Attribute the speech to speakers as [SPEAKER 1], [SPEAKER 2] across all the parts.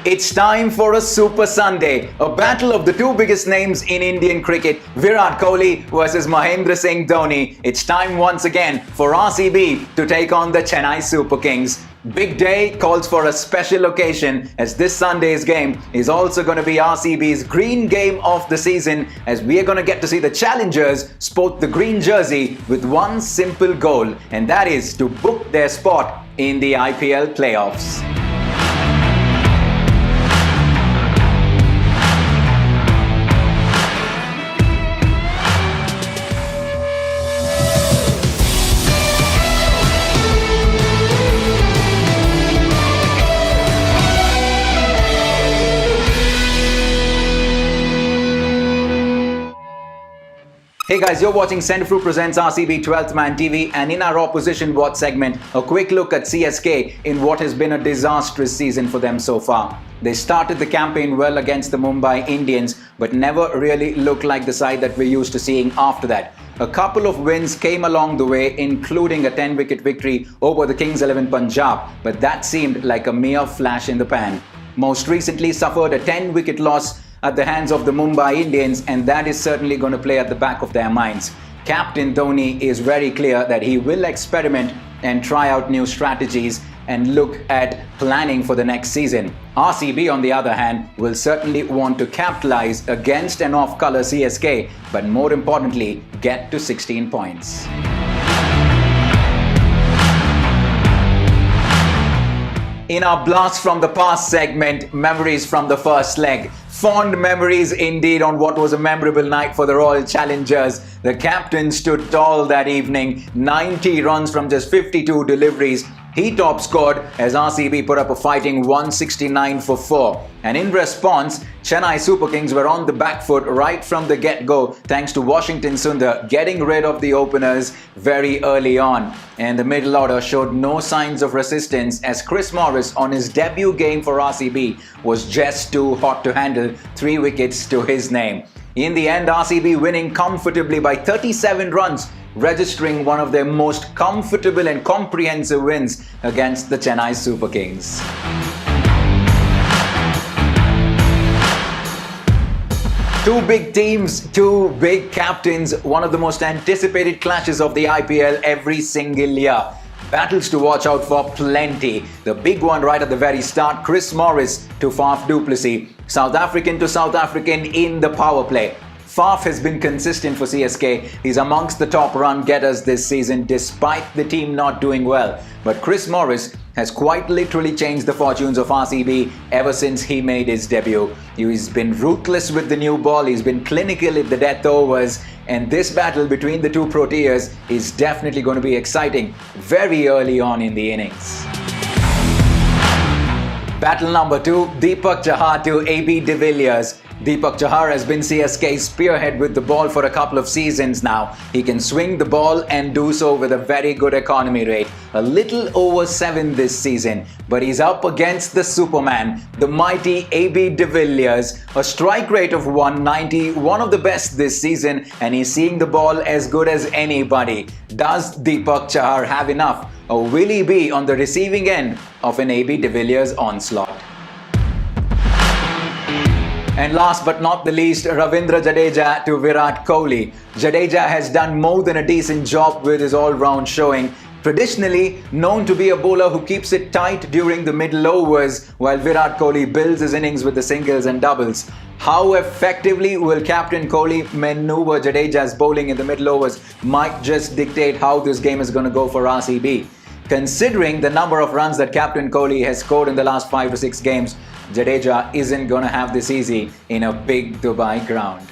[SPEAKER 1] It's time for a Super Sunday, a battle of the two biggest names in Indian cricket, Virat Kohli versus Mahendra Singh Dhoni. It's time once again for RCB to take on the Chennai Super Kings. Big day calls for a special occasion, as this Sunday's game is also going to be RCB's green game of the season, as we are going to get to see the challengers sport the green jersey with one simple goal, and that is to book their spot in the IPL playoffs. Hey guys, you're watching Centerfruit Presents RCB 12th Man TV, and in our Opposition Watch segment, a quick look at CSK in what has been a disastrous season for them so far. They started the campaign well against the Mumbai Indians, but never really looked like the side that we're used to seeing after that. A couple of wins came along the way, including a 10-wicket victory over the Kings 11 Punjab, but that seemed like a mere flash in the pan. Most recently suffered a 10-wicket loss at the hands of the Mumbai Indians, and that is certainly going to play at the back of their minds. Captain Dhoni is very clear that he will experiment and try out new strategies and look at planning for the next season. RCB, on the other hand, will certainly want to capitalize against an off-colour CSK, but more importantly, get to 16 points. In our Blast from the Past segment, memories from the first leg. Fond memories indeed on what was a memorable night for the Royal Challengers. The captain stood tall that evening, 90 runs from just 52 deliveries. He top scored as RCB put up a fighting 169 for 4. And in response, Chennai Super Kings were on the back foot right from the get-go thanks to Washington Sundar getting rid of the openers very early on. And the middle order showed no signs of resistance as Chris Morris on his debut game for RCB was just too hot to handle, 3 wickets to his name. In the end, RCB winning comfortably by 37 runs, registering one of their most comfortable and comprehensive wins against the Chennai Super Kings. Two big teams, two big captains, one of the most anticipated clashes of the IPL every single year. Battles to watch out for plenty. The big one right at the very start, Chris Morris to Faf du Plessis. South African to South African in the power play. Faf has been consistent for CSK. He's amongst the top run getters this season despite the team not doing well. But Chris Morris has quite literally changed the fortunes of RCB ever since he made his debut. He's been ruthless with the new ball, he's been clinical at the death overs, and this battle between the two Proteas is definitely going to be exciting very early on in the innings. Battle number 2, Deepak Chahar to AB de Villiers. Deepak Chahar has been CSK's spearhead with the ball for a couple of seasons now. He can swing the ball and do so with a very good economy rate. A little over 7 this season. But he's up against the Superman, the mighty AB de Villiers. A strike rate of 190, one of the best this season, and he's seeing the ball as good as anybody. Does Deepak Chahar have enough? Or will he be on the receiving end of an AB de Villiers onslaught? And last but not the least, Ravindra Jadeja to Virat Kohli. Jadeja has done more than a decent job with his all-round showing. Traditionally known to be a bowler who keeps it tight during the middle overs, while Virat Kohli builds his innings with the singles and doubles. How effectively will Captain Kohli maneuver Jadeja's bowling in the middle overs might just dictate how this game is going to go for RCB. Considering the number of runs that Captain Kohli has scored in the last 5 to 6 games, Jadeja isn't going to have this easy in a big Dubai ground.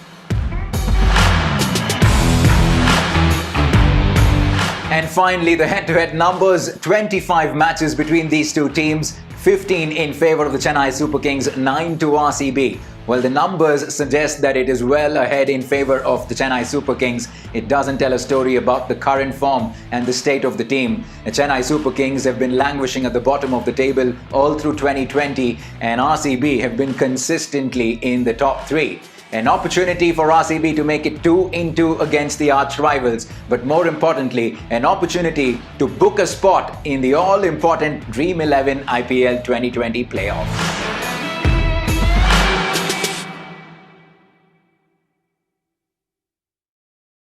[SPEAKER 1] And finally, the head-to-head numbers, 25 matches between these two teams, 15 in favour of the Chennai Super Kings, 9 to RCB. Well, the numbers suggest that it is well ahead in favour of the Chennai Super Kings. It doesn't tell a story about the current form and the state of the team. The Chennai Super Kings have been languishing at the bottom of the table all through 2020, and RCB have been consistently in the top 3. An opportunity for RCB to make it 2-2 against the arch rivals, but more importantly, an opportunity to book a spot in the all-important Dream 11 IPL 2020 playoffs.